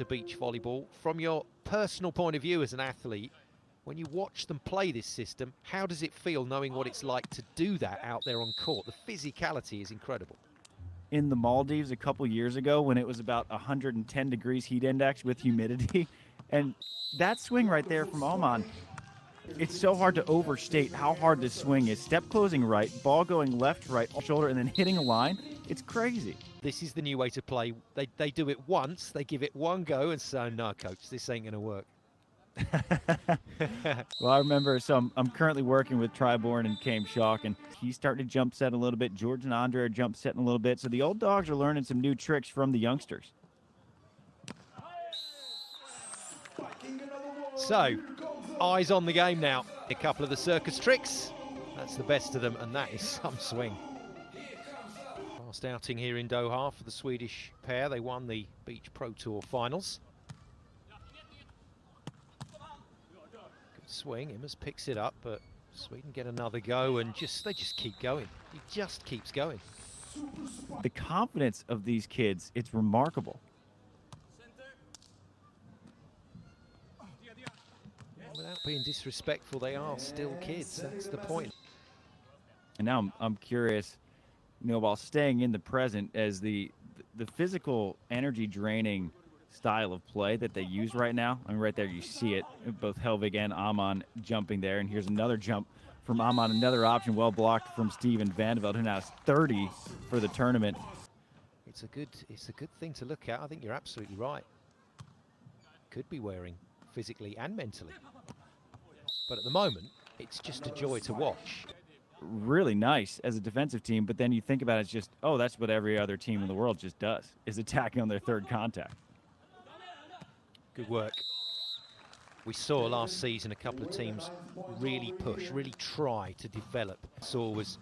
to beach volleyball. From your personal point of view as an athlete, when you watch them play this system, how does it feel knowing what it's like to do that out there on court? The physicality is incredible. In the Maldives a couple years ago when it was about 110 degrees heat index with humidity, and that swing right there from Åhman, it's so hard to overstate how hard this swing is. Step closing right, ball going left, right, shoulder, and then hitting a line. It's crazy. This is the new way to play. They do it once, they give it one go, and so, no, coach, this ain't going to work. Well, I remember, so I'm currently working with Triborn and Came Shock, and he's starting to jump set a little bit. George and Andre are jump setting a little bit. So the old dogs are learning some new tricks from the youngsters. So, eyes on the game now. A couple of the circus tricks. That's the best of them, and that is some swing. Last outing here in Doha for the Swedish pair. They won the Beach Pro Tour finals. Good swing. Immers picks it up, but Sweden get another go, and they just keep going. He just keeps going. The confidence of these kids, it's remarkable. Without being disrespectful, they are still kids. That's the point. And now I'm curious, while staying in the present, as the physical energy draining style of play that they use right now. I mean, right there you see it, both Hellvig and Åhman jumping there, and here's another jump from Åhman, another option well blocked from Steven Van de Velde, who now is 30 for the tournament. It's a good thing to look at. I think you're absolutely right. Could be wearing physically and mentally, but at the moment it's just a joy to watch. Really nice as a defensive team, but then you think about it, it's just, oh, that's what every other team in the world just does, is attacking on their third contact. Good work. We saw last season a couple of teams really push, really try to develop. Saw was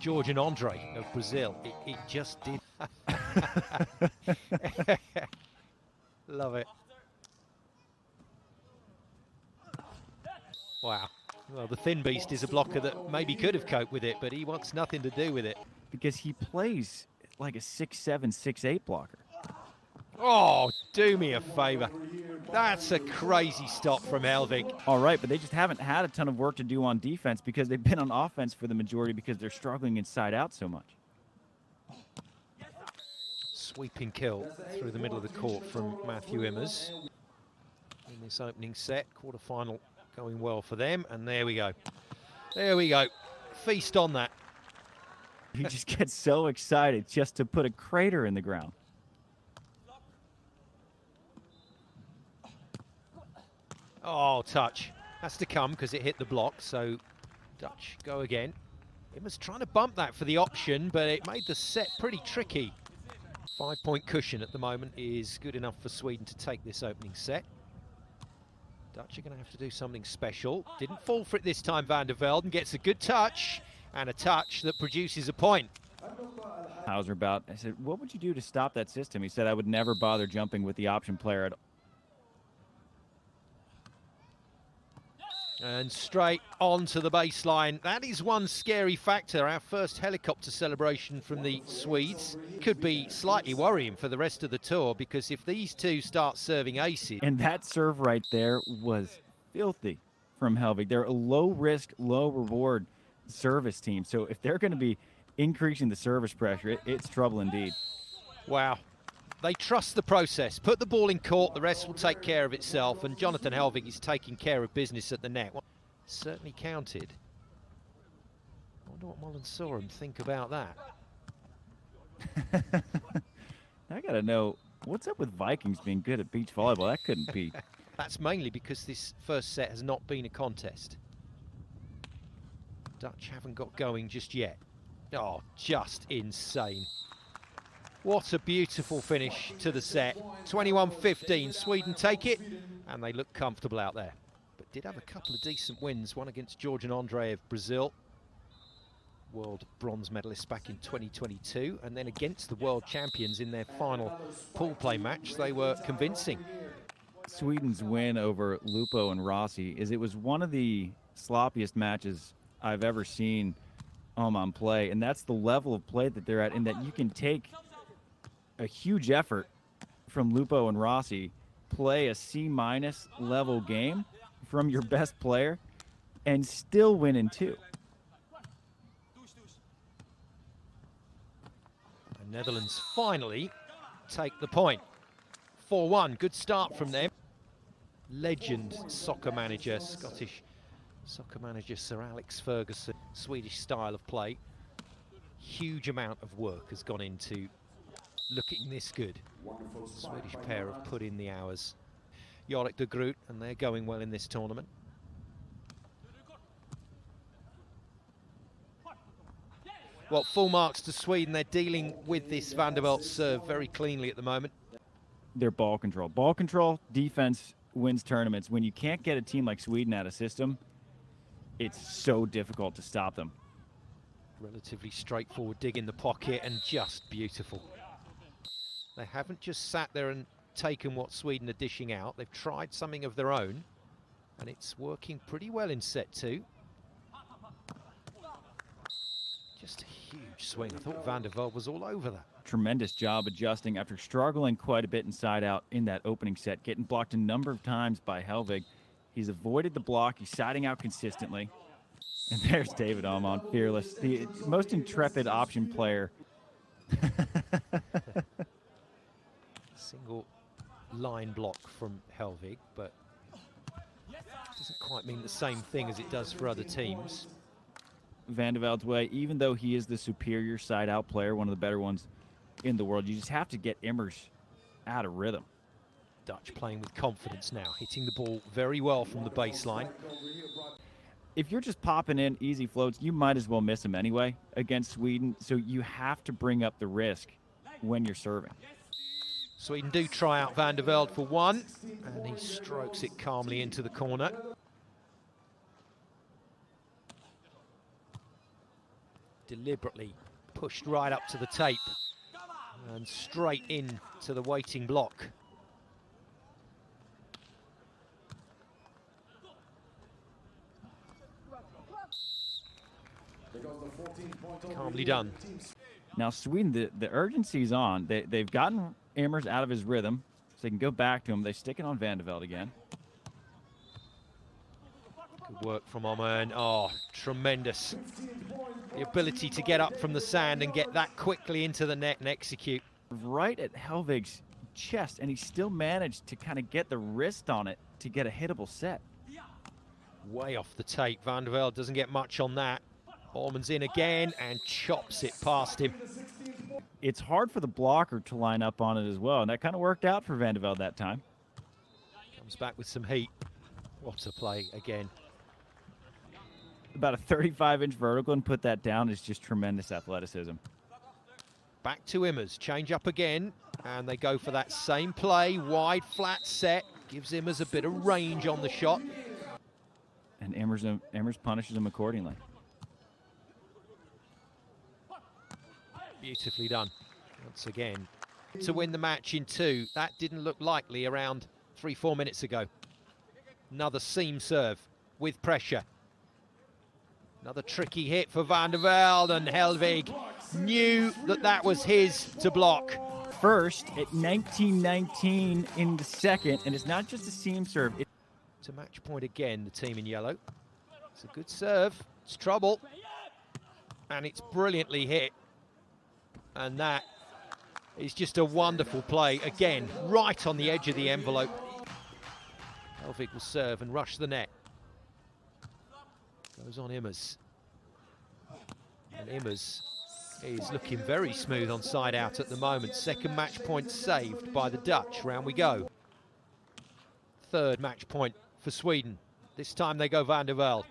George and Andre of Brazil. It just did. Love it. Wow. Well, the thin beast is a blocker that maybe could have coped with it, but he wants nothing to do with it. Because he plays like a 6'7", 6'8" blocker. Oh, do me a favor. That's a crazy stop from Hellvig. All right, but they just haven't had a ton of work to do on defense because they've been on offense for the majority because they're struggling inside out so much. Sweeping kill through the middle of the court from Matthew Immers in this opening set. Quarterfinal going well for them, and there we go. There we go. Feast on that. He just gets so excited just to put a crater in the ground. Oh, touch. Has to come because it hit the block, so Dutch go again. Immers trying to bump that for the option, but it made the set pretty tricky. 5-point cushion at the moment is good enough for Sweden to take this opening set. Dutch are going to have to do something special. Didn't fall for it this time, Van de Velde, and gets a good touch, and a touch that produces a point. Hauser about, I said, what would you do to stop that system? He said, I would never bother jumping with the option player at all. And straight onto the baseline. That is one scary factor. Our first helicopter celebration from the Swedes could be slightly worrying for the rest of the tour, because if these two start serving aces. And that serve right there was filthy from Hellvig. They're a low-risk, low-reward service team. So if they're going to be increasing the service pressure, it's trouble indeed. Wow. They trust the process. Put the ball in court, the rest will take care of itself, and Jonathan Hellvig is taking care of business at the net. Well, certainly counted. I wonder what Mullen saw him think about that. I got to know, what's up with Vikings being good at beach volleyball? That couldn't be. That's mainly because this first set has not been a contest. Dutch haven't got going just yet. Oh, just insane. What a beautiful finish to the set. 21-15, Sweden take it, and they look comfortable out there. But did have a couple of decent wins, one against George and Andre of Brazil, world bronze medalists back in 2022, and then against the world champions in their final pool play match. They were convincing. Sweden's win over Lupo and Rossi is it was one of the sloppiest matches I've ever seen Åhman play, and that's the level of play that they're at, in that you can take a huge effort from Lupo and Rossi play a C- level game from your best player and still win in 2. The Netherlands finally take the point. 4-1, good start from them. Legend soccer manager, Scottish soccer manager Sir Alex Ferguson, Swedish style of play. Huge amount of work has gone into looking this good. Swedish pair have put in the hours. Jorik de Groot, and they're going well in this tournament. Well, full marks to Sweden. They're dealing with this Van der Velde serve very cleanly at the moment. Their ball control. Ball control, defense wins tournaments. When you can't get a team like Sweden out of system, it's so difficult to stop them. Relatively straightforward dig in the pocket and just beautiful. They haven't just sat there and taken what Sweden are dishing out. They've tried something of their own, and it's working pretty well in set 2. Just a huge swing. I thought Van der Velde was all over that. Tremendous job adjusting after struggling quite a bit inside out in that opening set, getting blocked a number of times by Hellvig. He's avoided the block. He's siding out consistently. And there's teama-Åhman, fearless, the most intrepid option player. Single line block from Hellvig, but doesn't quite mean the same thing as it does for other teams. Van der Velde's way, even though he is the superior side-out player, one of the better ones in the world, you just have to get Immers out of rhythm. Dutch playing with confidence now, hitting the ball very well from the baseline. If you're just popping in easy floats, you might as well miss them anyway against Sweden, so you have to bring up the risk when you're serving. Sweden do try out Van der Velde for one, and he strokes it calmly into the corner. Deliberately pushed right up to the tape and straight in to the waiting block. Calmly done. Now Sweden, the urgency's on. They've gotten Immers out of his rhythm, so they can go back to him. They stick it on Van der Velde again. Good work from Åhman. Oh, tremendous. The ability to get up from the sand and get that quickly into the net and execute. Right at Hellvig's chest, and he still managed to kind of get the wrist on it to get a hittable set. Way off the tape. Van der Velde doesn't get much on that. Åhman's in again and chops it past him. It's hard for the blocker to line up on it as well, and that kind of worked out for Van der Velde that time. Comes back with some heat. What a play again. About a 35-inch vertical, and put that down is just tremendous athleticism. Back to Immers, change up again, and they go for that same play, wide flat set, gives Immers a bit of range on the shot. And Immers punishes him accordingly. Beautifully done, once again. To win the match in 2, that didn't look likely around 3-4 minutes ago. Another seam serve with pressure. Another tricky hit for Van der Velde, and Hellvig knew that that was his to block. First at 19-19 in the second, and it's not just a seam serve. To match point again, the team in yellow. It's a good serve, it's trouble, and it's brilliantly hit. And that is just a wonderful play, again, right on the edge of the envelope. Hellvig will serve and rush the net. Goes on Immers. And Immers is looking very smooth on side out at the moment. Second match point saved by the Dutch. Round we go. Third match point for Sweden. This time they go Van der Velde.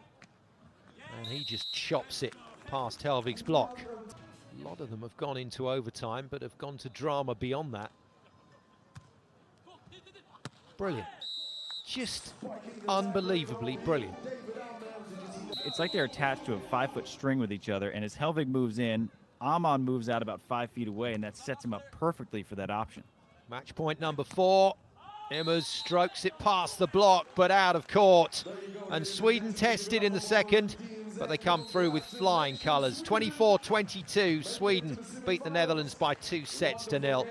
And he just chops it past Hellvig's block. A lot of them have gone into overtime, but have gone to drama beyond that. Brilliant. Just unbelievably brilliant. It's like they're attached to a 5-foot string with each other, and as Hellvig moves in, Åhman moves out about 5 feet away, and that sets him up perfectly for that option. Match point number 4. Immers strokes it past the block, but out of court. And Sweden tested in the second, but they come through with flying colours. 24-22, Sweden beat the Netherlands by 2 sets to 0.